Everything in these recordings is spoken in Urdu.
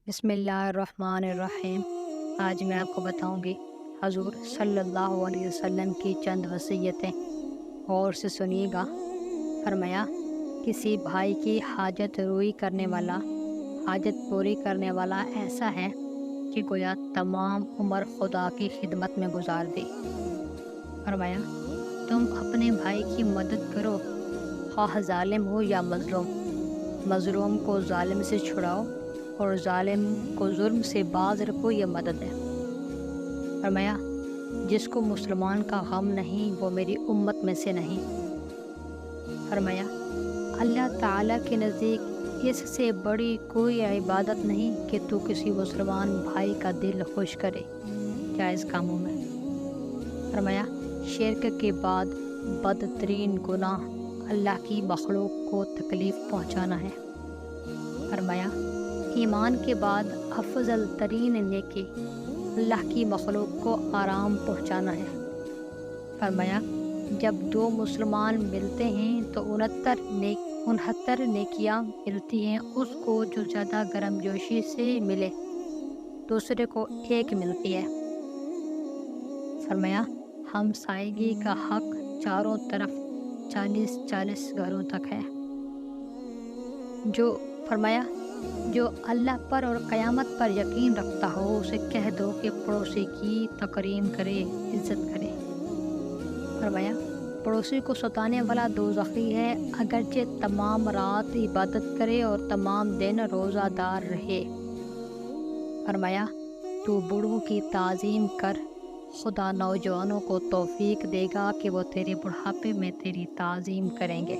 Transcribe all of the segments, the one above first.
بسم اللہ الرحمن الرحیم۔ آج میں آپ کو بتاؤں گی حضور صلی اللہ علیہ وسلم کی چند وصیتیں، غور سے سنیے گا۔ فرمایا، کسی بھائی کی حاجت روئی کرنے والا، حاجت پوری کرنے والا ایسا ہے کہ گویا تمام عمر خدا کی خدمت میں گزار دی۔ فرمایا، تم اپنے بھائی کی مدد کرو، خواہ ظالم ہو یا مظلوم۔ مظلوم کو ظالم سے چھڑاؤ اور ظالم کو ظلم سے باز رکھو، یہ مدد ہے۔ فرمایا، جس کو مسلمان کا غم نہیں وہ میری امت میں سے نہیں۔ فرمایا، اللہ تعالیٰ کے نزدیک اس سے بڑی کوئی عبادت نہیں کہ تو کسی مسلمان بھائی کا دل خوش کرے جائز کاموں میں۔ فرمایا، شرک کے بعد بدترین گناہ اللہ کی مخلوق کو تکلیف پہنچانا ہے۔ فرمایا، ایمان کے بعد افضل ترین نیکی اللہ کی مخلوق کو آرام پہنچانا ہے۔ فرمایا، جب دو مسلمان ملتے ہیں تو 69 نیکیاں ملتی ہیں اس کو جو زیادہ گرم جوشی سے ملے، دوسرے کو ایک ملتی ہے۔ فرمایا، ہمسائیگی کا حق چاروں طرف 40 گھروں تک ہے۔ فرمایا، جو اللہ پر اور قیامت پر یقین رکھتا ہو اسے کہہ دو کہ پڑوسی کی تکریم کرے، عزت کرے۔ فرمایا، پڑوسی کو ستانے والا دوزخی ہے، اگرچہ تمام رات عبادت کرے اور تمام دن روزہ دار رہے۔ فرمایا، تو بوڑھوں کی تعظیم کر، خدا نوجوانوں کو توفیق دے گا کہ وہ تیرے بڑھاپے میں تیری تعظیم کریں گے۔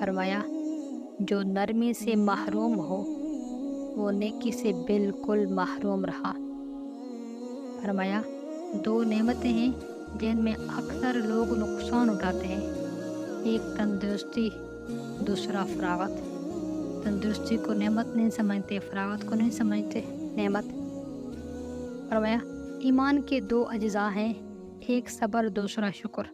فرمایا، جو نرمی سے محروم ہو وہ نیکی سے بالکل محروم رہا۔ فرمایا، دو نعمتیں ہیں جن میں اکثر لوگ نقصان اٹھاتے ہیں، ایک تندرستی، دوسرا فراغت۔ تندرستی کو نعمت نہیں سمجھتے، فراغت کو نہیں سمجھتے نعمت۔ فرمایا، ایمان کے 2 اجزاء ہیں، ایک صبر، دوسرا شکر۔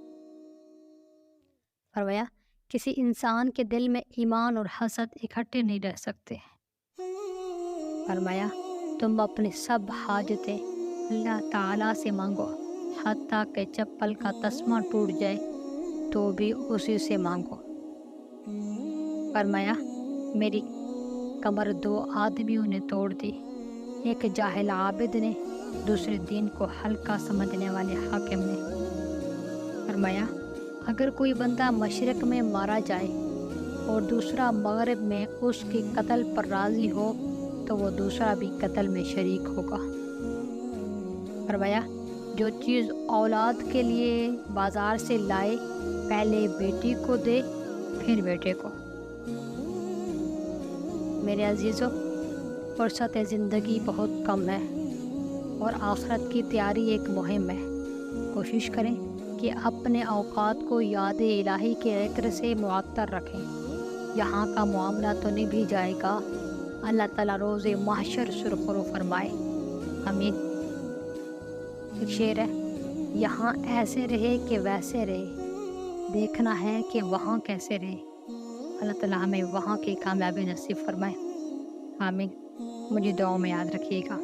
فرمایا، کسی انسان کے دل میں ایمان اور حسد اکٹھے نہیں رہ سکتے۔ فرمایا، تم اپنی سب حاجتیں اللہ تعالیٰ سے مانگو، حتیٰ کہ چپل کا تسمہ ٹوٹ جائے تو بھی اسی سے مانگو۔ فرمایا، میری کمر 2 آدمیوں نے توڑ دی، ایک جاہل عابد نے، دوسرے دین کو ہلکا سمجھنے والے حاکم نے۔ فرمایا، اگر کوئی بندہ مشرق میں مارا جائے اور دوسرا مغرب میں اس کے قتل پر راضی ہو تو وہ دوسرا بھی قتل میں شریک ہوگا۔ فرمایا، جو چیز اولاد کے لیے بازار سے لائے پہلے بیٹی کو دے پھر بیٹے کو۔ میرے عزیزو، فرصت زندگی بہت کم ہے اور آخرت کی تیاری ایک مہم ہے۔ کوشش کریں کہ اپنے اوقات کو یاد الہی کے عطر سے معطر رکھیں۔ یہاں کا معاملہ تو نہیں بھی جائے گا، اللہ تعالیٰ روز محشر سرخرو فرمائے۔ آمین۔ ایک شعر ہے، یہاں ایسے رہے کہ ویسے رہے، دیکھنا ہے کہ وہاں کیسے رہے۔ اللہ تعالیٰ ہمیں وہاں کی کامیابی نصیب فرمائے۔ آمین۔ مجھے دعاؤں میں یاد رکھیے گا۔